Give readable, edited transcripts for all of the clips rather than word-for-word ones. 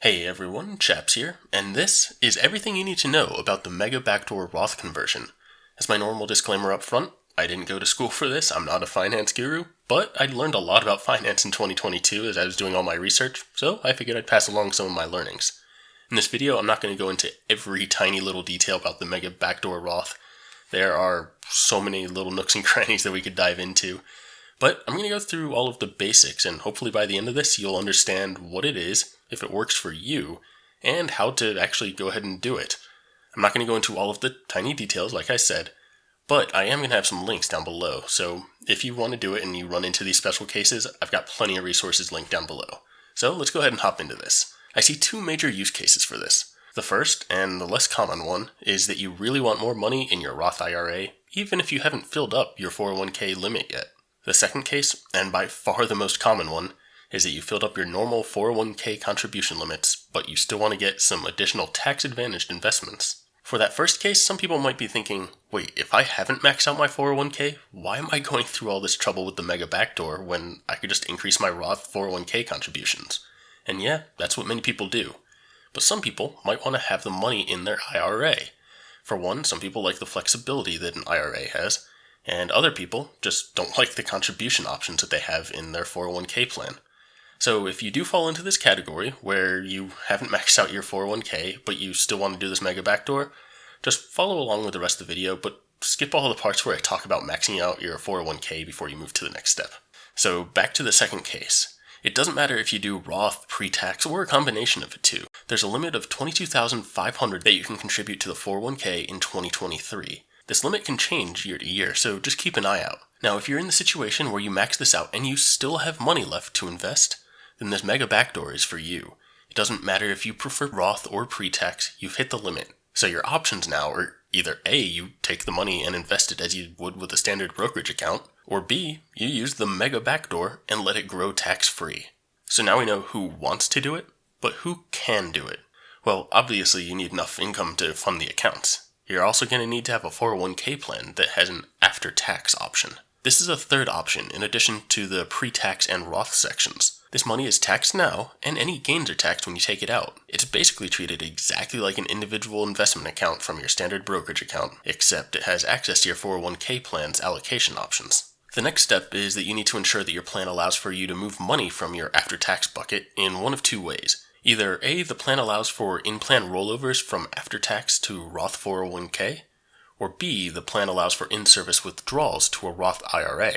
Hey everyone, Chaps here, and this is everything you need to know about the Mega Backdoor Roth conversion. As my normal disclaimer up front, I didn't go to school for this, I'm not a finance guru, but I learned a lot about finance in 2022 as I was doing all my research, so I figured I'd pass along some of my learnings. In this video, I'm not going to go into every tiny little detail about the Mega Backdoor Roth. There are so many little nooks and crannies that we could dive into, but I'm going to go through all of the basics, and hopefully by the end of this, you'll understand what it is, if it works for you, and how to actually go ahead and do it. I'm not going to go into all of the tiny details, like I said, but I am going to have some links down below, so if you want to do it and you run into these special cases, I've got plenty of resources linked down below. So let's go ahead and hop into this. I see two major use cases for this. The first, and the less common one, is that you really want more money in your Roth IRA, even if you haven't filled up your 401k limit yet. The second case, and by far the most common one, is that you filled up your normal 401k contribution limits, but you still want to get some additional tax-advantaged investments. For that first case, some people might be thinking, wait, if I haven't maxed out my 401k, why am I going through all this trouble with the Mega Backdoor when I could just increase my Roth 401k contributions? And yeah, that's what many people do. But some people might want to have the money in their IRA. For one, some people like the flexibility that an IRA has, and other people just don't like the contribution options that they have in their 401k plan. So if you do fall into this category where you haven't maxed out your 401k, but you still want to do this Mega Backdoor, just follow along with the rest of the video, but skip all the parts where I talk about maxing out your 401k before you move to the next step. So back to the second case. It doesn't matter if you do Roth, pre-tax, or a combination of the two. There's a limit of $22,500 that you can contribute to the 401k in 2023. This limit can change year to year, so just keep an eye out. Now, if you're in the situation where you max this out and you still have money left to invest, then this Mega Backdoor is for you. It doesn't matter if you prefer Roth or pre-tax, you've hit the limit. So your options now are either A, you take the money and invest it as you would with a standard brokerage account, or B, you use the Mega Backdoor and let it grow tax-free. So now we know who wants to do it, but who can do it? Well, obviously you need enough income to fund the accounts. You're also going to need to have a 401k plan that has an after-tax option. This is a third option in addition to the pre-tax and Roth sections. This money is taxed now, and any gains are taxed when you take it out. It's basically treated exactly like an individual investment account from your standard brokerage account, except it has access to your 401k plan's allocation options. The next step is that you need to ensure that your plan allows for you to move money from your after-tax bucket in one of two ways. Either A, the plan allows for in-plan rollovers from after-tax to Roth 401k, or B, the plan allows for in-service withdrawals to a Roth IRA.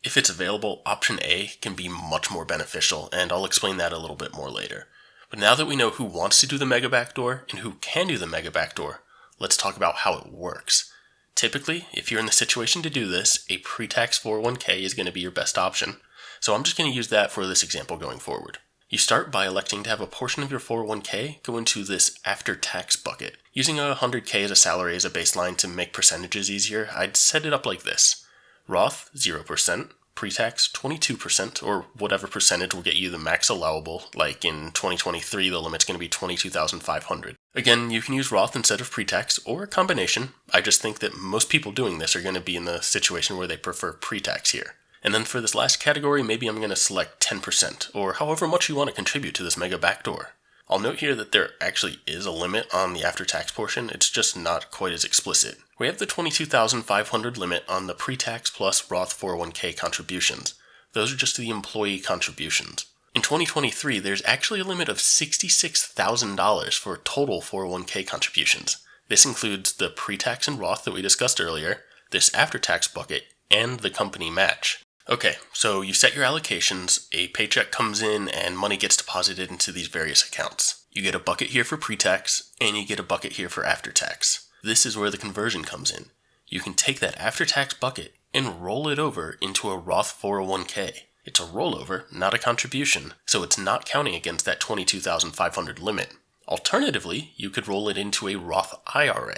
If it's available, option A can be much more beneficial, and I'll explain that a little bit more later. But now that we know who wants to do the Mega Backdoor and who can do the Mega Backdoor, let's talk about how it works. Typically, if you're in the situation to do this, a pre-tax 401k is going to be your best option, so I'm just going to use that for this example going forward. You start by electing to have a portion of your 401k go into this after-tax bucket. Using 100k as a salary as a baseline to make percentages easier, I'd set it up like this. Roth, 0%, pre-tax, 22%, or whatever percentage will get you the max allowable, like in 2023 the limit's going to be $22,500. Again, you can use Roth instead of pre-tax, or a combination. I just think that most people doing this are going to be in the situation where they prefer pre-tax here. And then for this last category, maybe I'm going to select 10%, or however much you want to contribute to this Mega Backdoor. I'll note here that there actually is a limit on the after-tax portion, it's just not quite as explicit. We have the $22,500 limit on the pre-tax plus Roth 401k contributions. Those are just the employee contributions. In 2023, there's actually a limit of $66,000 for total 401k contributions. This includes the pre-tax and Roth that we discussed earlier, this after-tax bucket, and the company match. Okay, so you set your allocations, a paycheck comes in, and money gets deposited into these various accounts. You get a bucket here for pre-tax, and you get a bucket here for after-tax. This is where the conversion comes in. You can take that after-tax bucket and roll it over into a Roth 401k. It's a rollover, not a contribution, so it's not counting against that $22,500 limit. Alternatively, you could roll it into a Roth IRA.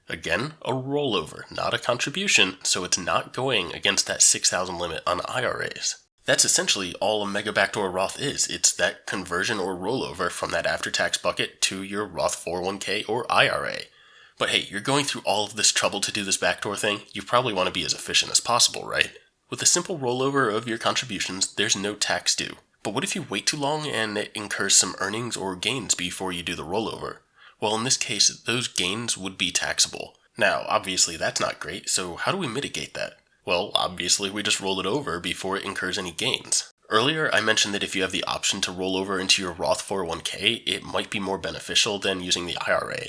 Again, a rollover, not a contribution, so it's not going against that $6,000 limit on IRAs. That's essentially all a Mega Backdoor Roth is. It's that conversion or rollover from that after-tax bucket to your Roth 401k or IRA. But hey, you're going through all of this trouble to do this backdoor thing, you probably want to be as efficient as possible, right? With a simple rollover of your contributions, there's no tax due. But what if you wait too long and it incurs some earnings or gains before you do the rollover? Well, in this case, those gains would be taxable. Now, obviously that's not great, so how do we mitigate that? Well, obviously we just roll it over before it incurs any gains. Earlier, I mentioned that if you have the option to roll over into your Roth 401k, it might be more beneficial than using the IRA.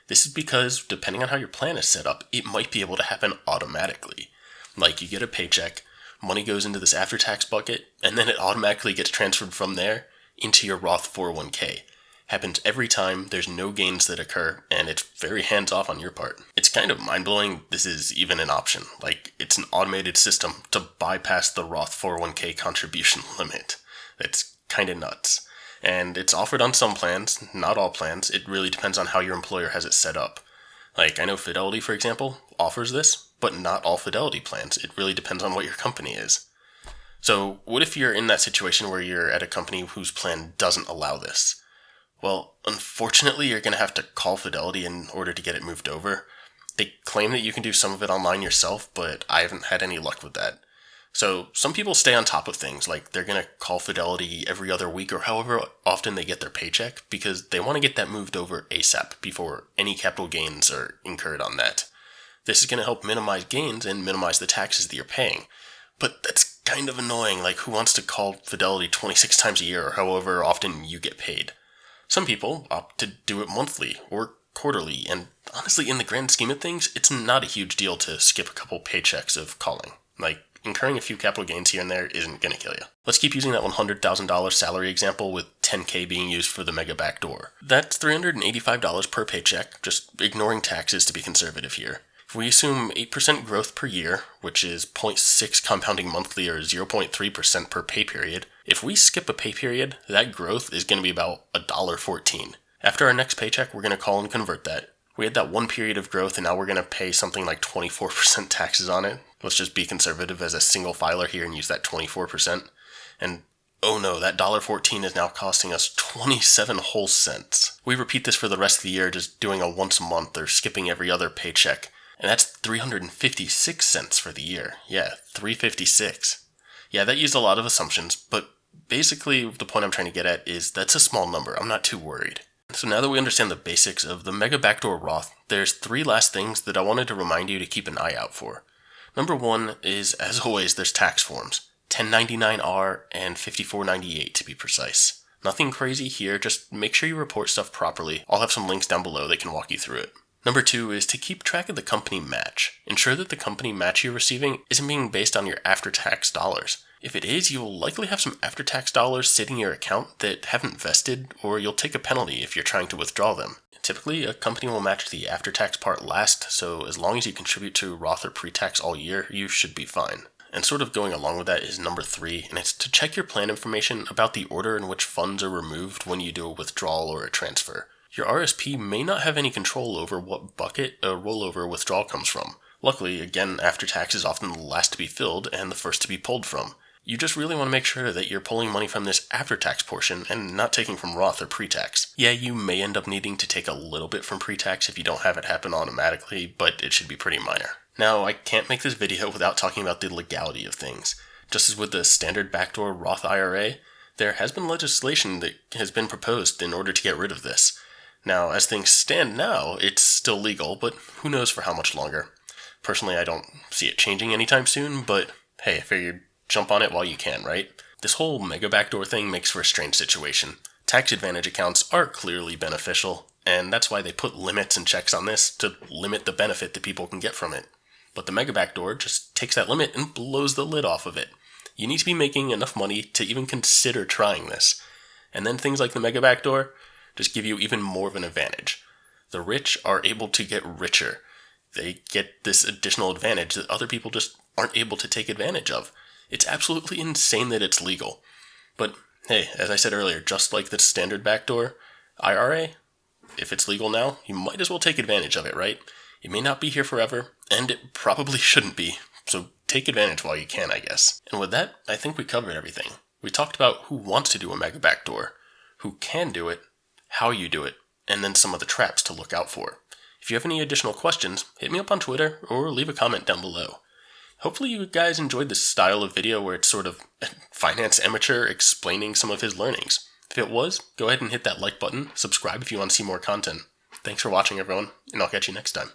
This is because, depending on how your plan is set up, it might be able to happen automatically. Like, you get a paycheck, money goes into this after-tax bucket, and then it automatically gets transferred from there into your Roth 401k. Happens every time, there's no gains that occur, and it's very hands-off on your part. It's kind of mind-blowing this is even an option. Like, it's an automated system to bypass the Roth 401k contribution limit. It's kind of nuts. And it's offered on some plans, not all plans. It really depends on how your employer has it set up. Like, I know Fidelity, for example, offers this, but not all Fidelity plans. It really depends on what your company is. So, what if you're in that situation where you're at a company whose plan doesn't allow this? Well, unfortunately, you're going to have to call Fidelity in order to get it moved over. They claim that you can do some of it online yourself, but I haven't had any luck with that. So some people stay on top of things, like they're going to call Fidelity every other week or however often they get their paycheck, because they want to get that moved over ASAP before any capital gains are incurred on that. This is going to help minimize gains and minimize the taxes that you're paying. But that's kind of annoying, like who wants to call Fidelity 26 times a year or however often you get paid? Some people opt to do it monthly or quarterly, and honestly, in the grand scheme of things, it's not a huge deal to skip a couple paychecks of calling. Like, incurring a few capital gains here and there isn't going to kill you. Let's keep using that $100,000 salary example with $10K being used for the Mega Backdoor. That's $385 per paycheck, just ignoring taxes to be conservative here. If we assume 8% growth per year, which is 0.6 compounding monthly or 0.3% per pay period, if we skip a pay period, that growth is going to be about $1.14. After our next paycheck, we're going to call and convert that. We had that one period of growth and now we're going to pay something like 24% taxes on it. Let's just be conservative as a single filer here and use that 24%. And oh no, that $1.14 is now costing us 27 whole cents. We repeat this for the rest of the year, just doing a once a month or skipping every other paycheck. And that's 356 cents for the year. Yeah, 356. Yeah, that used a lot of assumptions, but basically the point I'm trying to get at is that's a small number. I'm not too worried. So now that we understand the basics of the Mega Backdoor Roth, there's 3 last things that I wanted to remind you to keep an eye out for. Number 1 is, as always, there's tax forms. 1099-R and 5498 to be precise. Nothing crazy here, just make sure you report stuff properly. I'll have some links down below that can walk you through it. Number 2 is to keep track of the company match. Ensure that the company match you're receiving isn't being based on your after-tax dollars. If it is, you'll likely have some after-tax dollars sitting in your account that haven't vested, or you'll take a penalty if you're trying to withdraw them. Typically, a company will match the after-tax part last, so as long as you contribute to Roth or pre-tax all year, you should be fine. And sort of going along with that is number 3, and it's to check your plan information about the order in which funds are removed when you do a withdrawal or a transfer. Your RSP may not have any control over what bucket a rollover withdrawal comes from. Luckily, again, after tax is often the last to be filled and the first to be pulled from. You just really want to make sure that you're pulling money from this after-tax portion and not taking from Roth or pre-tax. Yeah, you may end up needing to take a little bit from pre-tax if you don't have it happen automatically, but it should be pretty minor. Now, I can't make this video without talking about the legality of things. Just as with the standard backdoor Roth IRA, there has been legislation that has been proposed in order to get rid of this. Now, as things stand now, it's still legal, but who knows for how much longer. Personally, I don't see it changing anytime soon, but hey, I figured jump on it while you can, right? This whole Mega Backdoor thing makes for a strange situation. Tax advantage accounts are clearly beneficial, and that's why they put limits and checks on this to limit the benefit that people can get from it. But the Mega Backdoor just takes that limit and blows the lid off of it. You need to be making enough money to even consider trying this. And then things like the Mega Backdoor just give you even more of an advantage. The rich are able to get richer. They get this additional advantage that other people just aren't able to take advantage of. It's absolutely insane that it's legal. But hey, as I said earlier, just like the standard backdoor IRA, if it's legal now, you might as well take advantage of it, right? It may not be here forever, and it probably shouldn't be, so take advantage while you can, I guess. And with that, I think we covered everything. We talked about who wants to do a Mega Backdoor, who can do it, how you do it, and then some of the traps to look out for. If you have any additional questions, hit me up on Twitter or leave a comment down below. Hopefully you guys enjoyed this style of video where it's sort of a finance amateur explaining some of his learnings. If it was, go ahead and hit that like button, subscribe if you want to see more content. Thanks for watching, everyone, and I'll catch you next time.